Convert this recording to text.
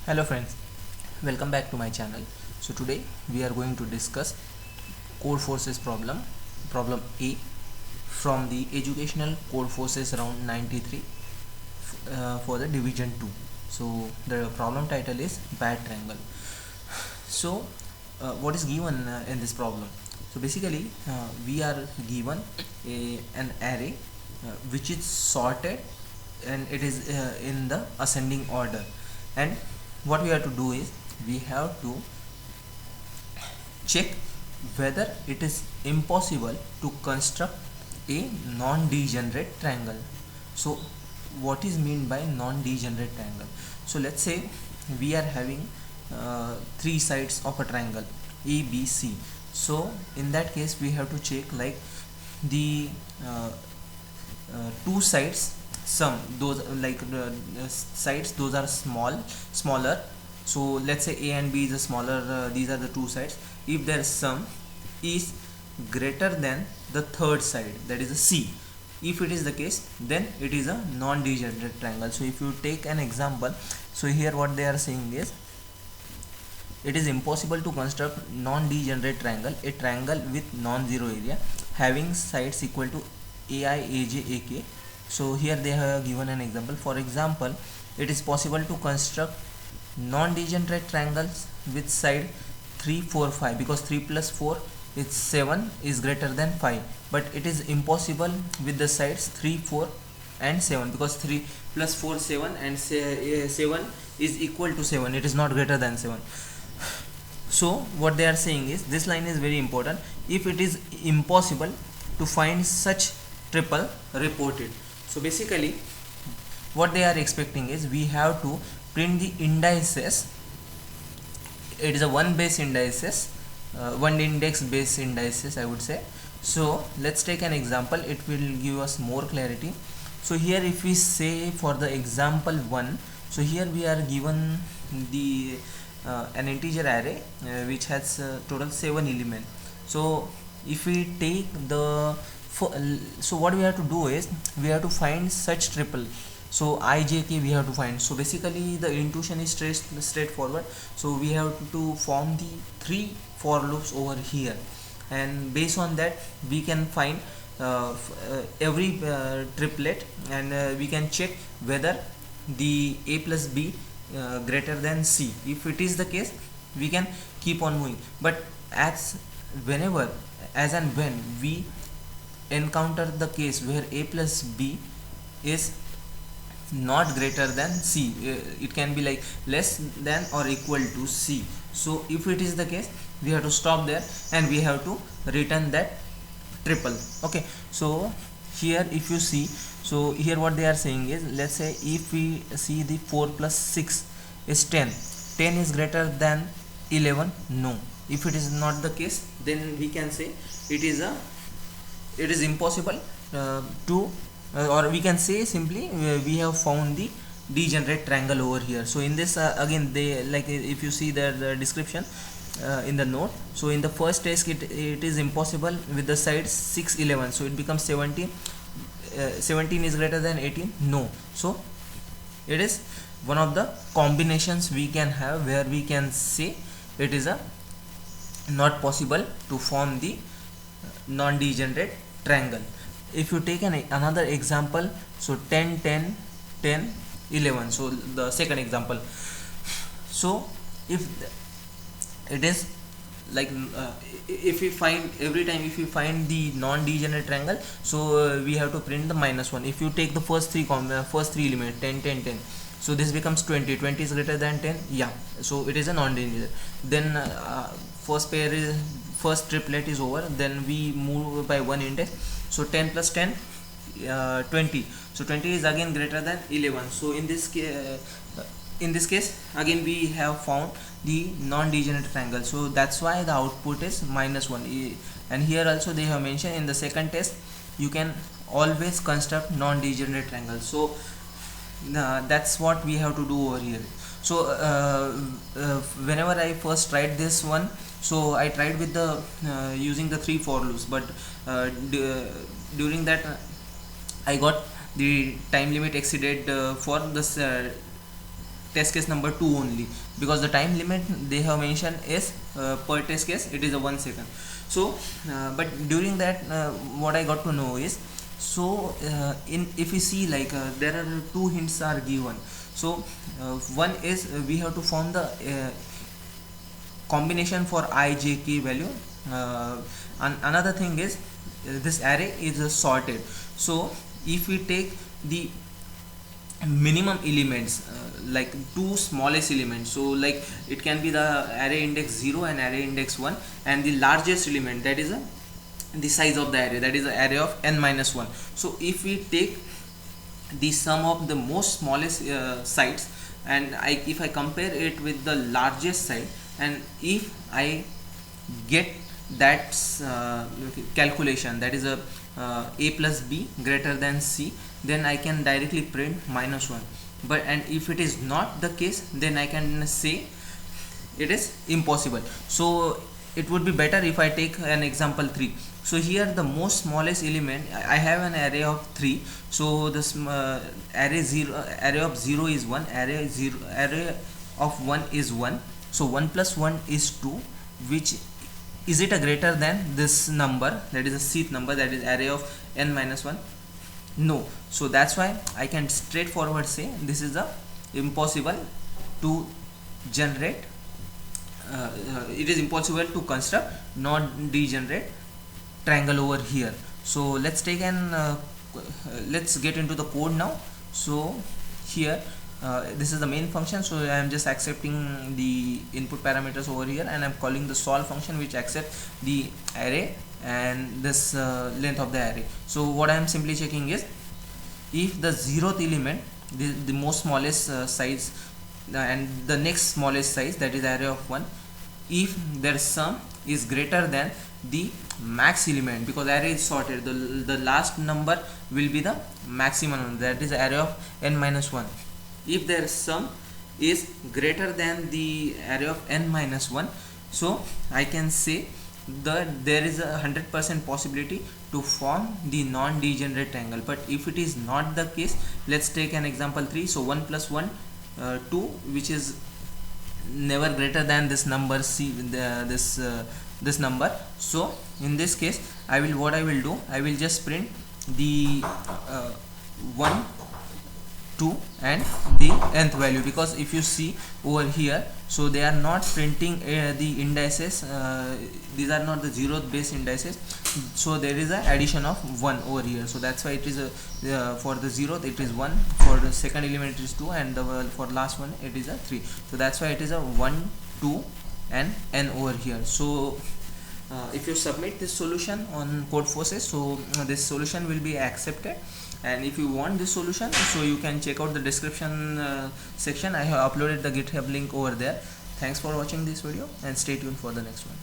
Hello friends, welcome back to my channel. So today we are going to discuss core forces problem A from the educational core forces round 93 for the division 2. So the problem title is bad triangle. So what is given in this problem? So basically we are given an array which is sorted and it is in the ascending order, and what we have to do is we have to check whether it is impossible to construct a non-degenerate triangle. So what is mean by non-degenerate triangle? So let's say we are having three sides of a triangle A, B, C. So in that case we have to check like the two sides sum, those like sides, those are smaller. So let's say A and B is a smaller, these are the two sides. If their sum is greater than the third side, that is a C, if it is the case, then it is a non-degenerate triangle. So if you take an example, so here what they are saying is it is impossible to construct non-degenerate triangle, a triangle with non-zero area having sides equal to AI, AJ, AK. So here they have given an example. For example, it is possible to construct non-degenerate triangles with side 3, 4, 5, because 3 plus 4 is 7 is greater than 5, but it is impossible with the sides 3, 4 and 7, because 3 plus 4 7 and 7 is equal to 7, it is not greater than 7. So what they are saying is, this line is very important: if it is impossible to find such triple, report it. So basically what they are expecting is we have to print the indices. It is a one base indices, one index base indices, I would say. So let's take an example, it will give us more clarity. So here if we say for the example 1, so here we are given the an integer array which has total 7 elements. So if we take the so what we have to do is we have to find such triple. So IJK we have to find. So basically the intuition is straightforward. So we have to form the 3 for loops over here, and based on that we can find every triplet, and we can check whether the A plus B greater than C. If it is the case, we can keep on moving. But as and when we encounter the case where A plus B is not greater than C, it can be like less than or equal to C. So if it is the case, we have to stop there and we have to return that triple. Okay, so here if you see, so here what they are saying is, let's say if we see the 4 plus 6 is 10 is greater than 11, no. If it is not the case, then we can say it is impossible to or we can say simply we have found the degenerate triangle over here. So in this again they, like if you see the description in the note, so in the first test it is impossible with the sides 6, 11, so it becomes 17. 17 is greater than 18, no. So it is one of the combinations we can have where we can say it is a not possible to form the non-degenerate triangle. If you take another example, so 10, 10, 10, 11, so the second example. So if it is like if we find every time if we find the non-degenerate triangle, so we have to print the -1. If you take the first three elements 10, 10, 10, so this becomes 20. 20 is greater than 10, yeah, so it is a non-degenerate. Then first triplet is over, then we move by one index. So 10 plus 10, 20, so 20 is again greater than 11. So in this case again we have found the non-degenerate triangle. So that's why the output is -1. And here also they have mentioned in the second test you can always construct non-degenerate triangle. So that's what we have to do over here. So whenever I first tried this one, so I tried with the using the 3 for loops, but during that I got the time limit exceeded for this test case number 2 only, because the time limit they have mentioned is per test case it is a 1 second. So but during that what I got to know is, so in if we see like there are two hints are given. So one is we have to form the combination for I, j, k value. And another thing is this array is sorted. So if we take the minimum elements like two smallest elements, so like it can be the array index 0 and array index 1, and the largest element, that is the size of the array, that is the array of n minus 1. So if we take the sum of the most smallest sides, and if I compare it with the largest side, and if I get that calculation, that is a plus b greater than c, then I can directly print minus 1. But and if it is not the case, then I can say it is impossible. So it would be better if I take an example 3. So here the most smallest element, I have an array of 3. So this array of 0 is 1, array of 1 is 1. So 1 plus 1 is 2, which is it a greater than this number, that is a cth number, that is array of n minus 1? No. So that's why I can straightforward say this is a impossible to generate. It is impossible to construct non-degenerate triangle over here. So let's take an let's get into the code now. So here this is the main function, so I am just accepting the input parameters over here, and I am calling the solve function, which accepts the array and this length of the array. So what I am simply checking is, if the 0th element, the most smallest size, and the next smallest size, that is array of 1, if their sum is greater than the max element, because array is sorted, the last number will be the maximum, that is array of n minus 1. If their sum is greater than the array of n minus 1, so I can say that there is a 100% possibility to form the non-degenerate triangle. But if it is not the case, let's take an example 3. So 1 plus 1 2, which is never greater than this number c, this number. So in this case I will just print the 1, 2 and the nth value, because if you see over here, so they are not printing the indices, these are not the 0th base indices, so there is a addition of 1 over here. So that's why it is for the 0th it is 1, for the second element it is 2, and for last one it is a 3. So that's why it is a 1, 2 and n over here. So if you submit this solution on Codeforces, so this solution will be accepted. And if you want this solution, so you can check out the description section. I have uploaded the GitHub link over there. Thanks for watching this video, and stay tuned for the next one.